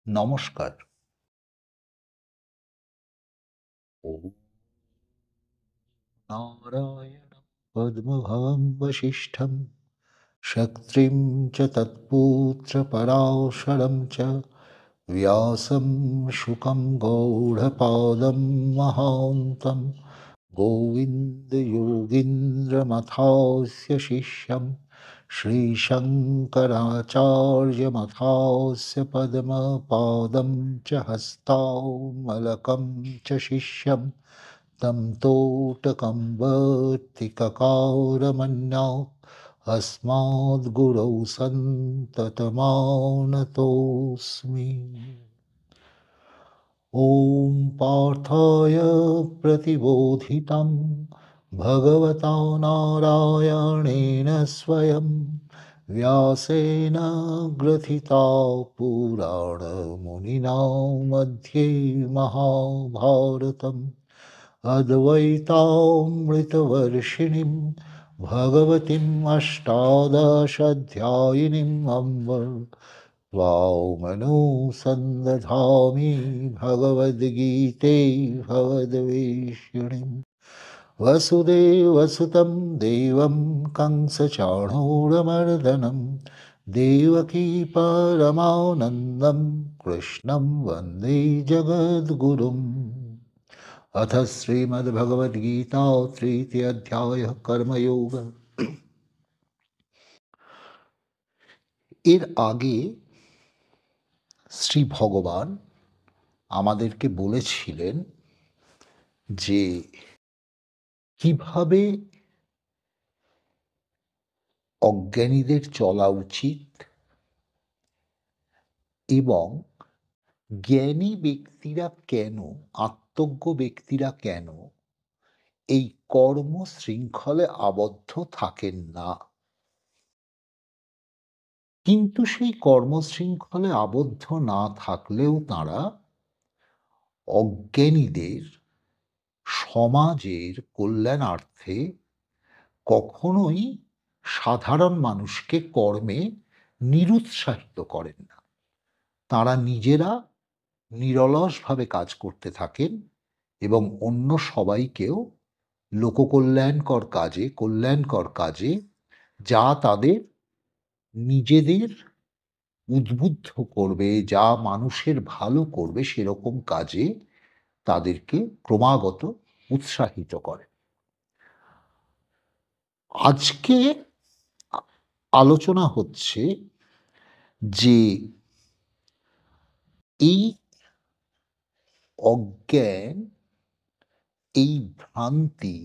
নমস্কার। ওম নারায়ণং পদ্মভবং বশিষ্ঠং শক্তিং চ তৎপুত্রপরাশরं চ व्यासं शुकं गौडपादं महान्तं गोविन्दयोगीन्द्रमथास्य शिष्यं श्रीशङ्कराचार्यमथास्य पद्मपादं च हस्तामलकं च शिष्यं तं तोटकं वर्तिककारमन्या अस्मद्गुरौ सन्ततमानतोऽस्मि। ॐ पार्थाय प्रतिबोधितं भगवता नारायणेन स्वयं व्यासेन ग्रथिता पुराणमुनिना मध्ये महाभारतम् अद्वैतामृतवर्षिणीं भगवतीम् अष्टादशाध्यायिनीम् अम्ब वामनोऽसन्दधामि भगवद्गीते भगवद्वेषिणीम् वसुदेवसुतं देवं कंसचाणूरमर्दनं देवकी परमानन्दं कृष्णं वन्दे जगद्गुरुम्। अथ श्रीमद्भगवद्गीता तृतीय अध्याय कर्मयोग। এর আগে শ্রী ভগবান আমাদেরকে বলেছিলেন যে কিভাবে অজ্ঞানীদের চলা উচিত এবং জ্ঞানী ব্যক্তিরা কেন, আত্মজ্ঞ ব্যক্তিরা কেন এই কর্ম শৃঙ্খলে আবদ্ধ থাকেন না, কিন্তু সেই কর্মশৃঙ্খলে আবদ্ধ না থাকলেও তাঁরা অজ্ঞানীদের সমাজের কল্যাণার্থে কখনোই সাধারণ মানুষকে কর্মে নিরুৎসাহিত করেন না। তাঁরা নিজেরা নিরলসভাবে কাজ করতে থাকেন এবং অন্য সবাইকেও কল্যাণকর কাজে যা তাদের নিজেদের উদ্বুদ্ধ করবে, যা মানুষের ভালো করবে সেরকম কাজে তাদেরকে ক্রমাগত উৎসাহিত করে। আজকে আলোচনা হচ্ছে যে এই অজ্ঞান, এই ভ্রান্তি,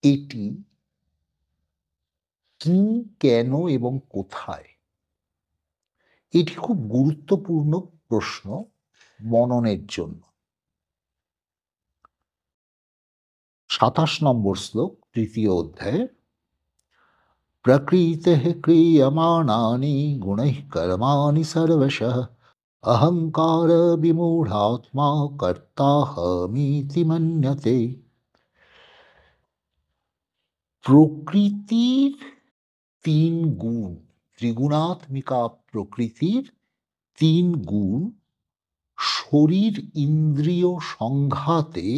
এটি কি, কেন এবং কোথায়? এটি খুব গুরুত্বপূর্ণ প্রশ্ন মননের জন্য। ২৭ নম্বর শ্লোক, তৃতীয় অধ্যায়ে, প্রকৃতিঃ ক্রিয়মাণানি গুণৈঃ কর্মাণি সর্বশঃ অহংকার বিমূঢ়াত্মা কর্তাহমিতি মন্যতে। প্রকৃতির ৩ গুণ, ত্রিগুণাত্মিকা প্রকৃতির ৩ গুণ শরীর ইন্দ্রিয় সংঘাতে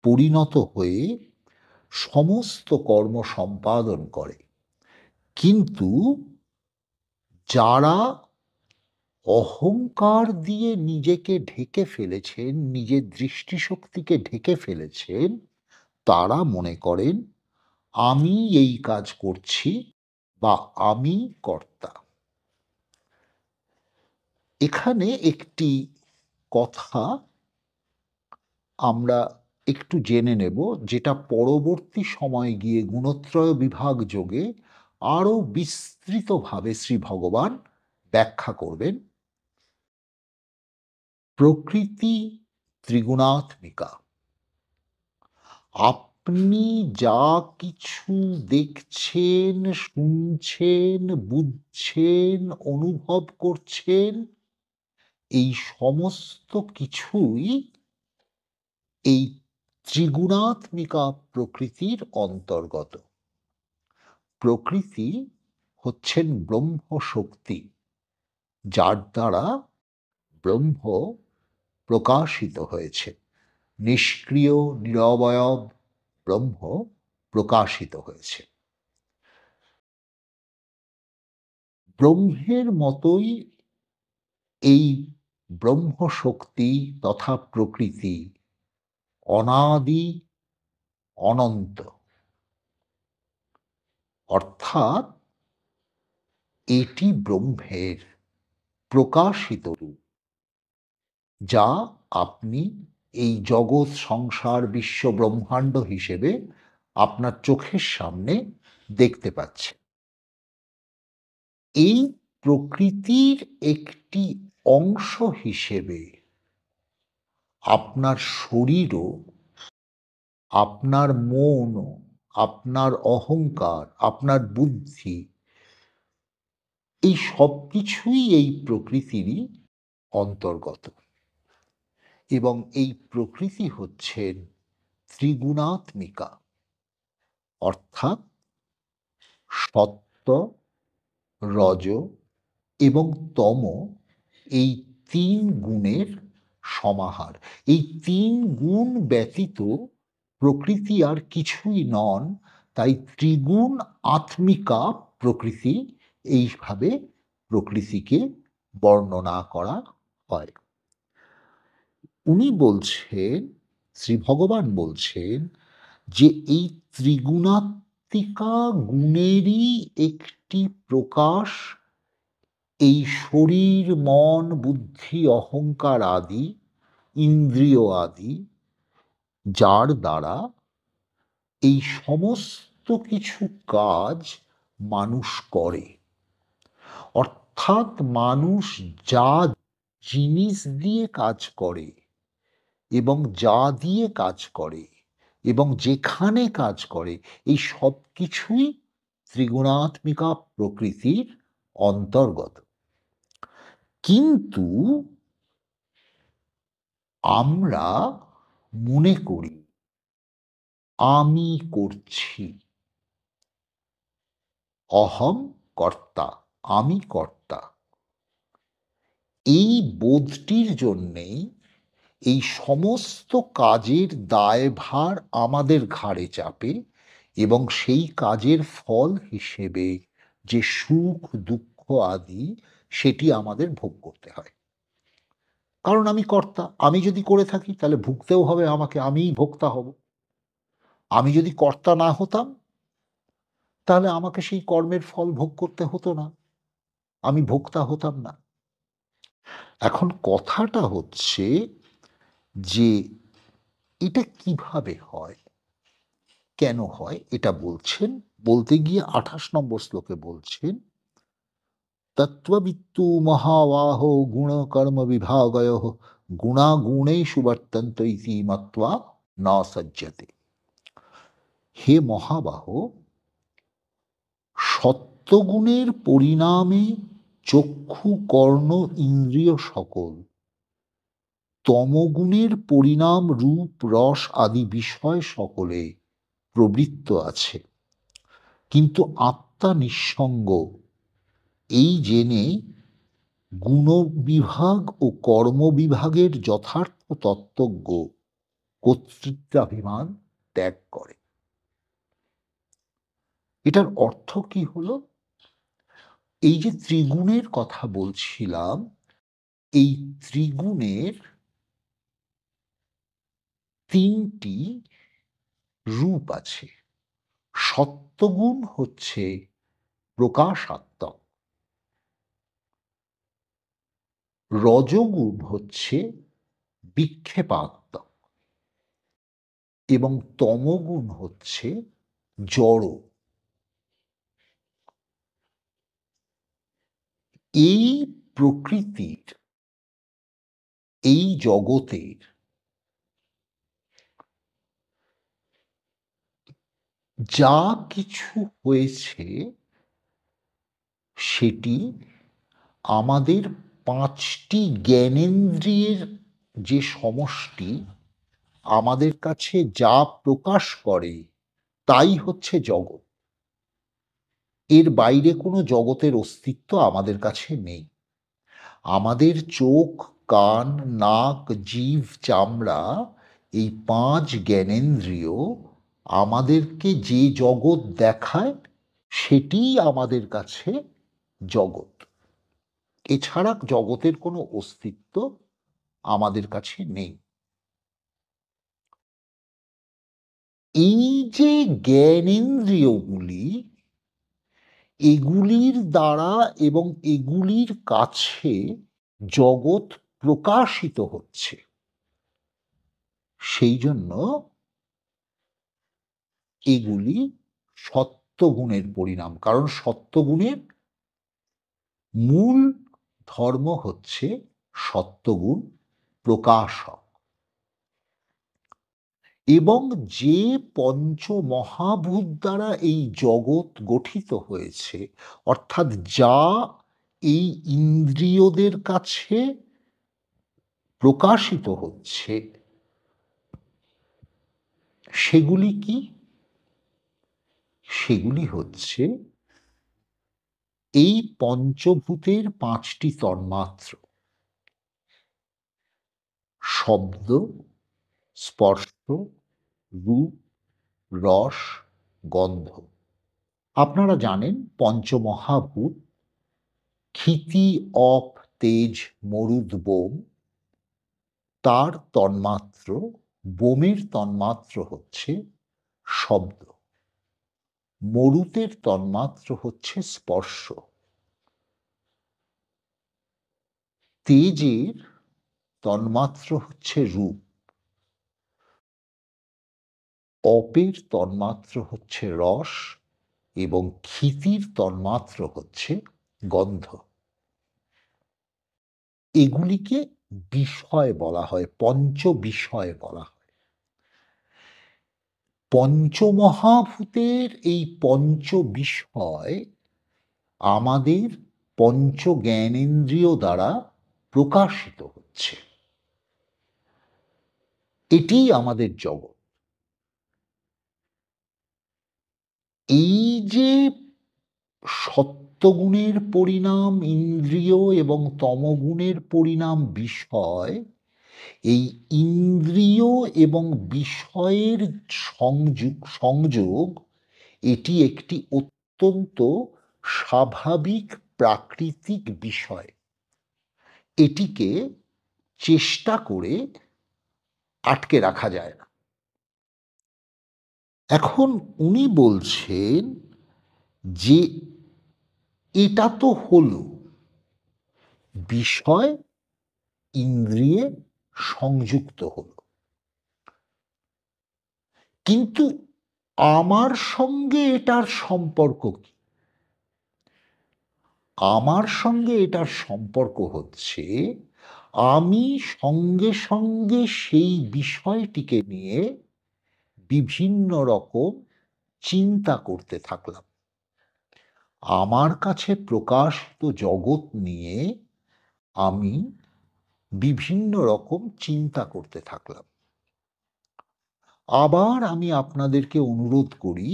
পরিণত হয়ে সমস্ত কর্ম সম্পাদন করে। কিন্তু যারা অহংকার দিয়ে নিজেকে ঢেকে ফেলেছেন, নিজের দৃষ্টিশক্তিকে ঢেকে ফেলেছেন, তারা মনে করেন আমি এই কাজ করছি বা আমি কর্তা। এখানে একটি কথা আমরা একটু জেনে নেব, যেটা পরবর্তী সময়ে গিয়ে গুণত্রয় বিভাগ যোগে আরো বিস্তৃতভাবে শ্রী ভগবান ব্যাখ্যা করবেন। প্রকৃতি ত্রিগুণাত্মিকা। আপনি যা কিছু দেখছেন, শুনছেন, বুঝছেন, অনুভব করছেন, এই সমস্ত কিছুই এই ত্রিগুণাত্মিকা প্রকৃতির অন্তর্গত। প্রকৃতি হচ্ছেন ব্রহ্ম শক্তি, যার দ্বারা ব্রহ্ম প্রকাশিত হয়েছে। নিষ্ক্রিয় নিরবয়ব ব্রহ্ম প্রকাশিত হয়েছে। ব্রহ্মের মতোই এই ব্রহ্মশক্তি তথা প্রকৃতি অনাদি অনন্ত, অর্থাৎ এটি ব্রহ্মের প্রকাশিত রূপ, যা আপনি এই জগৎ সংসার বিশ্ব ব্রহ্মাণ্ড হিসেবে আপনার চোখের সামনে দেখতে পাচ্ছেন। এই প্রকৃতির একটি অংশ হিসেবে আপনার শরীরও, আপনার মনও, আপনার অহংকার, আপনার বুদ্ধি, এই সবকিছুই এই প্রকৃতিরই অন্তর্গত। এবং এই প্রকৃতি হচ্ছেন ত্রিগুণাত্মিকা, অর্থাৎ সত্ত্ব, রজ এবং তম, এই তিন গুণের সমাহার। এই তিন গুণ ব্যতীত প্রকৃতি আর কিছুই নন, তাই ত্রিগুণ আত্মিকা প্রকৃতি, এইভাবে প্রকৃতিকে বর্ণনা করা হয়। উনি বলছেন, শ্রী ভগবান বলছেন যে এই ত্রিগুণাত্মিকা গুণেরই একটি প্রকাশ এই শরীর, মন, বুদ্ধি, অহংকার আদি ইন্দ্রিয় আদি, যার দ্বারা এই সমস্ত কিছু কাজ মানুষ করে। অর্থাৎ মানুষ যা জিনিস দিয়ে কাজ করে এবং যা দিয়ে কাজ করে এবং যেখানে কাজ করে, এই সব কিছুই ত্রিগুণাত্মিকা প্রকৃতির অন্তর্গত। কিন্তু আমরা মনে করি আমি করছি, অহং কর্তা, আমি কর্তা। এই বোধটির জন্যেই এই সমস্ত কাজের দায়ভার আমাদের ঘাড়ে চাপে এবং সেই কাজের ফল হিসেবে যে সুখ দুঃখ আদি, সেটি আমাদের ভোগ করতে হয়। কারণ আমি কর্তা, আমি যদি করে থাকি তাহলে ভুগতেও হবে আমাকে, আমিই ভোক্তা হব। আমি যদি কর্তা না হতাম তাহলে আমাকে সেই কর্মের ফল ভোগ করতে হতো না, আমি ভোক্তা হতাম না। এখন কথাটা হচ্ছে যে এটা কিভাবে হয়, কেন হয়, এটা বলছেন। বলতে গিয়ে ২৮ নম্বর শ্লোকে বলছেন, তত্ত্ববিত্তু মহাবাহো গুণকর্ম বিভাগয়োঃ গুণাগুণেষু বর্তন্ত ইতি মত্বা ন সজ্জতে। হে মহাবাহ, সত্ত্বগুণের পরিণামে চক্ষু, কর্ণ, ইন্দ্রিয় সকল, তমগুণের পরিণাম রূপ, রস আদি বিষয় সকলে প্রবৃত্ত আছে। কিন্তু আত্মা নিঃসঙ্গ, এই জেনে গুণবিভাগ ও কর্মবিভাগের যথার্থ তত্ত্বজ্ঞ কর্তৃত্বাভিমান ত্যাগ করে। এটার অর্থ কি হলো? এই যে ত্রিগুণের কথা বলছিলাম, এই ত্রিগুণের তিনটি রূপ আছে। সত্ত্বগুণ হচ্ছে প্রকাশাত্মক, রজগুণ হচ্ছে বিক্ষেপাত্মক এবং তমগুণ হচ্ছে জড়। এই প্রকৃতির, এই জগতের যা কিছু হয়েছে সেটি আমাদের পাঁচটি জ্ঞানেন্দ্রিয়ের যে সমষ্টি আমাদের কাছে যা প্রকাশ করে তাই হচ্ছে জগৎ। এর বাইরে কোনো জগতের অস্তিত্ব আমাদের কাছে নেই। আমাদের চোখ, কান, নাক, জিভ, চামড়া এই ৫ জ্ঞানেন্দ্রিয় আমাদেরকে যে জগৎ দেখায় সেটিই আমাদের কাছে জগৎ। এছাড়া জগতের কোনো অস্তিত্ব আমাদের কাছে নেই। এই যে জ্ঞানেন্দ্রিয়গুলি, এগুলির দ্বারা এবং এগুলির কাছে জগৎ প্রকাশিত হচ্ছে। সেই জন্য এগুলি সত্ত্বগুণের পরিণাম। কারণ সত্ত্বগুণের মূল ধর্ম হচ্ছে সত্ত্বগুণ প্রকাশক। এবং যে পঞ্চমহাভূত দ্বারা এই জগৎ গঠিত হয়েছে, অর্থাৎ যা এই ইন্দ্রিয়দের কাছে প্রকাশিত হচ্ছে, সেগুলি কি? সেগুলি হচ্ছে এই পঞ্চভূতের ৫টি তন্মাত্র: শব্দ, স্পর্শ, রূপ, রস, গন্ধ। আপনারা জানেন পঞ্চমহাভূত ক্ষিতি, অপ, তেজ, মরুদ, বোম, তার তন্মাত্র, বোমের তন্মাত্র হচ্ছে শব্দ, মরুতের তন্মাত্র হচ্ছে স্পর্শ, তেজের তন্মাত্র হচ্ছে রূপ, অপের তন্মাত্র হচ্ছে রস এবং ক্ষিতির তন্মাত্র হচ্ছে গন্ধ। এগুলিকে বিষয় বলা হয়, পঞ্চবিষয় বলা হয়। পঞ্চমহাভূতের এই পঞ্চবিষয় আমাদের পঞ্চ জ্ঞানেন্দ্রিয় দ্বারা প্রকাশিত হচ্ছে। এটিই আমাদের জগৎ। এই যে সত্ত্বগুণের পরিণাম ইন্দ্রিয় এবং তমগুণের পরিণাম বিষয়, এই ইন্দ্রিয় এবং বিষয়ের সংযোগ এটি একটি অত্যন্ত স্বাভাবিক প্রাকৃতিক বিষয়। এটিকে চেষ্টা করে আটকে রাখা যায় না। এখন উনি বলছেন যে এটা তো হলো বিষয় ইন্দ্রিয়ে সংযুক্ত হলো, কিন্তু আমার সঙ্গে এটার সম্পর্ক কি? আমার সঙ্গে এটার সম্পর্ক হচ্ছে আমি সঙ্গে সঙ্গে সেই বিষয়টিকে নিয়ে বিভিন্ন রকম চিন্তা করতে থাকলাম। আমার কাছে প্রকাশিত জগৎ নিয়ে আমি বিভিন্ন রকম চিন্তা করতে থাকলাম। আবার আমি আপনাদেরকে অনুরোধ করি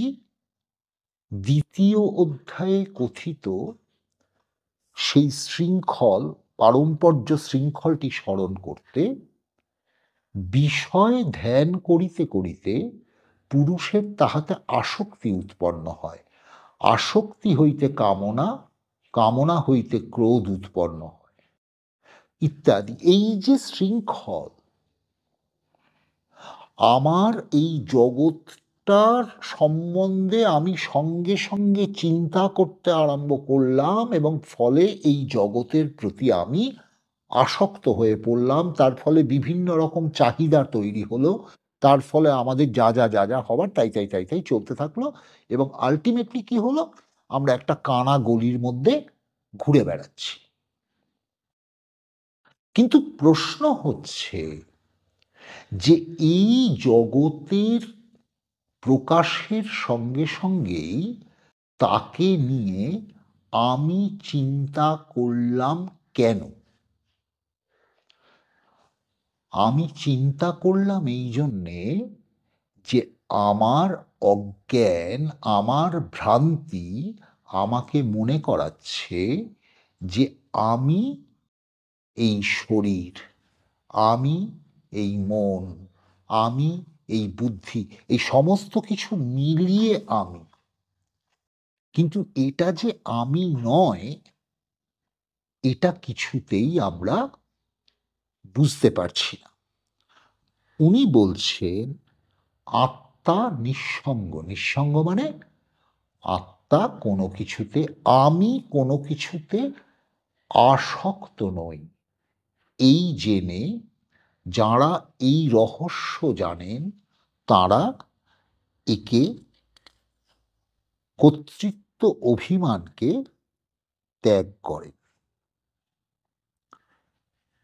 ২য় অধ্যায়ে কথিত সেই শৃঙ্খল, পারম্পর্য শৃঙ্খলটি স্মরণ করতে। বিষয় ধ্যান করিতে করিতে পুরুষের তাহাতে আসক্তি উৎপন্ন হয়, আসক্তি হইতে কামনা, কামনা হইতে ক্রোধ উৎপন্ন হয়, ইত্যাদি। এই যে শৃঙ্খল, আমার এই জগৎটার সম্বন্ধে আমি সঙ্গে সঙ্গে চিন্তা করতে আরম্ভ করলাম এবং ফলে এই জগতের প্রতি আমি আসক্ত হয়ে পড়লাম। তার ফলে বিভিন্ন রকম চাহিদা তৈরি হলো। তার ফলে আমাদের যা হবার তাই চলতে থাকলো এবং আল্টিমেটলি কি হলো? আমরা একটা কানা গলির মধ্যে ঘুরে বেড়াচ্ছি। কিন্তু প্রশ্ন হচ্ছে যে এই জগতের প্রকাশের সঙ্গে সঙ্গেই তাকে নিয়ে আমি চিন্তা করলাম কেন? আমি চিন্তা করলাম এই জন্যে যে আমার অজ্ঞান, আমার ভ্রান্তি আমাকে মনে করাচ্ছে যে আমি এই শরীর, আমি এই মন, আমি এই বুদ্ধি, এই সমস্ত কিছু মিলিয়ে আমি। কিন্তু এটা যে আমি নয়, এটা কিছুতেই আমরা বুঝতে পারছি না। উনি বলছেন আত্মা নিঃসঙ্গ। নিঃসঙ্গ মানে আত্মা কোনো কিছুতে, আমি কোনো কিছুতে আসক্ত নই। এই জেনে যাঁরা এই রহস্য জানেন তাঁরা একে কর্তৃত্ব অভিমানকে ত্যাগ করেন।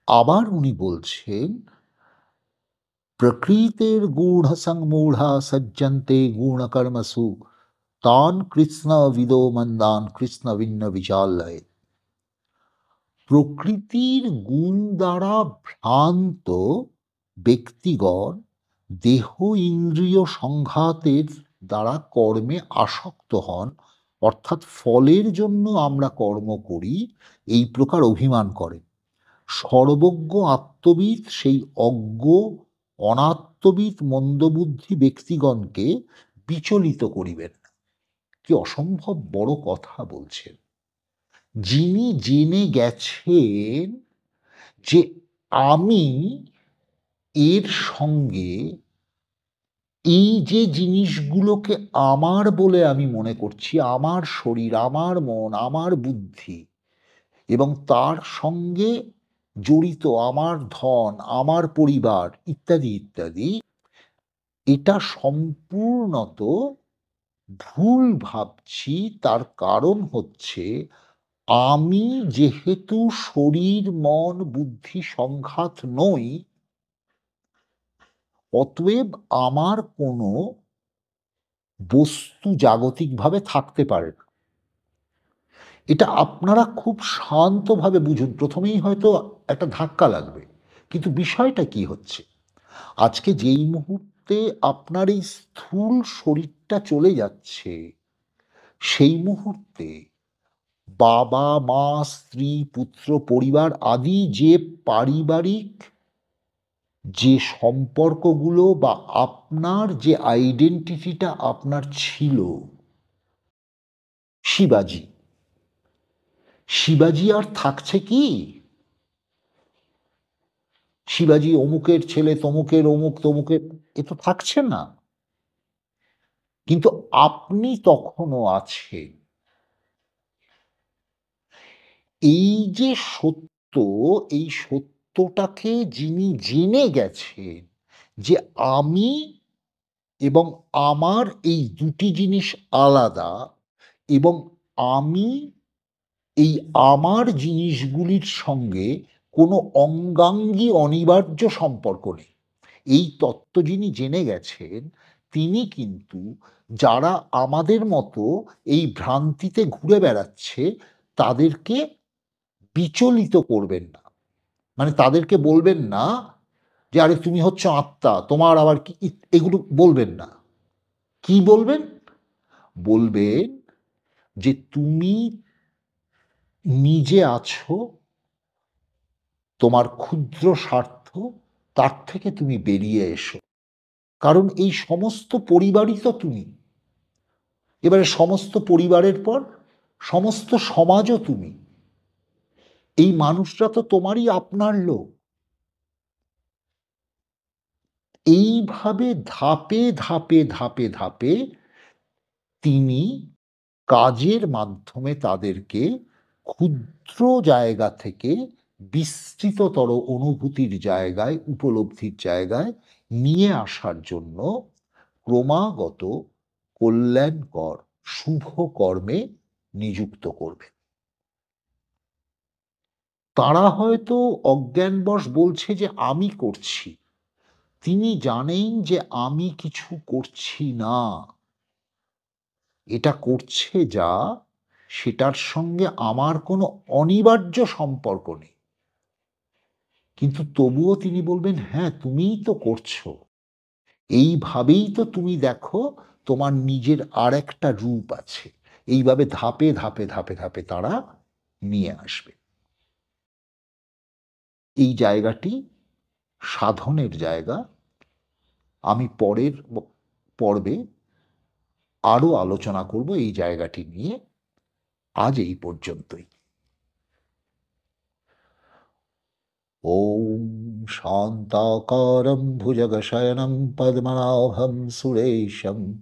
আবার উনি বলছেন প্রকৃতির গূঢ় সংমূঢ়া সজ্জন্তে গুণকর্মসু তান কৃষ্ণবিদো মন্দান কৃষ্ণভিন্ন বিচালয়ে। প্রকৃতির গুণ দ্বারা ভ্রান্ত ব্যক্তিগণ দেহ ইন্দ্রিয় সংঘাতের দ্বারা কর্মে আসক্ত হন, অর্থাৎ ফলের জন্য আমরা কর্ম করি, এই প্রকার অভিমান করেন। সর্বজ্ঞ আত্মবিদ সেই অজ্ঞ অনাত্মবিদ মন্দবুদ্ধি ব্যক্তিগণকে বিচলিত করিবেন না। কি অসম্ভব বড় কথা বলছেন! যিনি জেনে গেছেন যে আমি এর সঙ্গে এই যে জিনিসগুলোকে আমার বলে আমি মনে করছি, আমার শরীর, আমার মন, আমার বুদ্ধি এবং তার সঙ্গে জড়িত আমার ধন, আমার পরিবার ইত্যাদি, ইত্যাদি, এটা সম্পূর্ণত ভুল ভাবছি। তার কারণ হচ্ছে আমি যেহেতু শরীর, মন, বুদ্ধি সংঘাত নই, অতএব আমার কোনো বস্তু জাগতিকভাবে থাকতে পারে না। এটা আপনারা খুব শান্তভাবে বুঝুন। প্রথমেই হয়তো একটা ধাক্কা লাগবে। কিন্তু বিষয়টা কি হচ্ছে? আজকে যেই মুহূর্তে আপনার এই স্থূল শরীরটা চলে যাচ্ছে, সেই মুহূর্তে বাবা, মা, স্ত্রী, পুত্র, পরিবার আদি যে পারিবারিক যে সম্পর্কগুলো বা আপনার যে আইডেন্টিটিটা আপনার ছিল, শিবাজি। শিবাজি আর থাকছে কি? শিবাজি অমুকের ছেলে, তমুকের অমুক, তমুকের, এ তো থাকছে না। কিন্তু আপনি তখনও আছেন। এই যে সত্য, এই সত্যটাকে যিনি জেনে গেছেন যে আমি এবং আমার এই দুটি জিনিস আলাদা, এবং আমি এই আমার জিনিসগুলির সঙ্গে কোনো অঙ্গাঙ্গী অনিবার্য সম্পর্ক নেই। এই তত্ত্ব যিনি জেনে গেছেন, তিনি কিন্তু যারা আমাদের মতো এই ভ্রান্তিতে ঘুরে বেড়াচ্ছে, তাদেরকে বিচলিত করবেন না। মানে তাদেরকে বলবেন না যে, "আরে তুমি হচ্ছ আত্মা, তোমার আবার কি?" এগুলো বলবেন না। কি বলবেন? বলবেন যে, "তুমি নিজে আছো, তোমার ক্ষুদ্র স্বার্থ, তার থেকে তুমি বেরিয়ে এসো। কারণ এই সমস্ত পরিবারই তো তুমি। এবারে সমস্ত পরিবারের পর সমস্ত সমাজও তুমি। এই মানুষরা তো তোমারই আপনার লোক।" এইভাবে ধাপে, ধাপে, ধাপে, ধাপে তিনি কাজের মাধ্যমে তাদেরকে ক্ষুদ্র জায়গা থেকে বিস্তৃততর অনুভূতির জায়গায়, উপলব্ধির জায়গায় নিয়ে আসার জন্য ক্রমাগত কল্যাণকর শুভ কর্মে নিযুক্ত করবেন। তারা হয়তো অজ্ঞানবশ বলছে যে আমি করছি। তিনি জানেন যে আমি কিছু করছি না। এটা করছে যা, সেটার সঙ্গে আমার কোনো অনিবার্য সম্পর্ক নেই। কিন্তু তবুও তিনি বলবেন, "হ্যাঁ, তুমিই তো করছো। এইভাবেই তো তুমি দেখো তোমার নিজের আরেকটা রূপ আছে।" এইভাবে ধাপে, ধাপে, ধাপে, ধাপে তারা নিয়ে আসবে। এই জায়গাটি সাধনের জায়গা। আমি পরের পর্বে আরো আলোচনা করব এই জায়গাটি নিয়ে। আজ এই পর্যন্তই। ॐ शान्ताकारं भुजगशयनं पद्मनाभं सुरेशं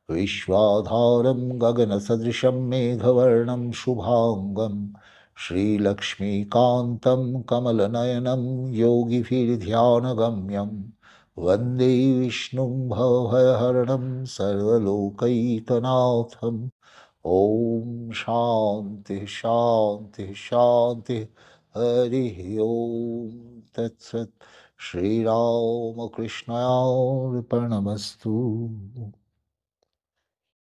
विश्वाधारं गगनसदृशं मेघवर्णं शुभाङ्गं श्रीलक्ष्मीकान्तं कमलनयनं योगिभिर्ध्यानगम्यं वन्दे विष्णुं भवभयहरणं सर्वलोकैकनाथम्। ॐ शान्तिः शान्तिः शान्तिः। हरिः ओम तत्सत्। श्रीरामकृष्णार्पणमस्तु।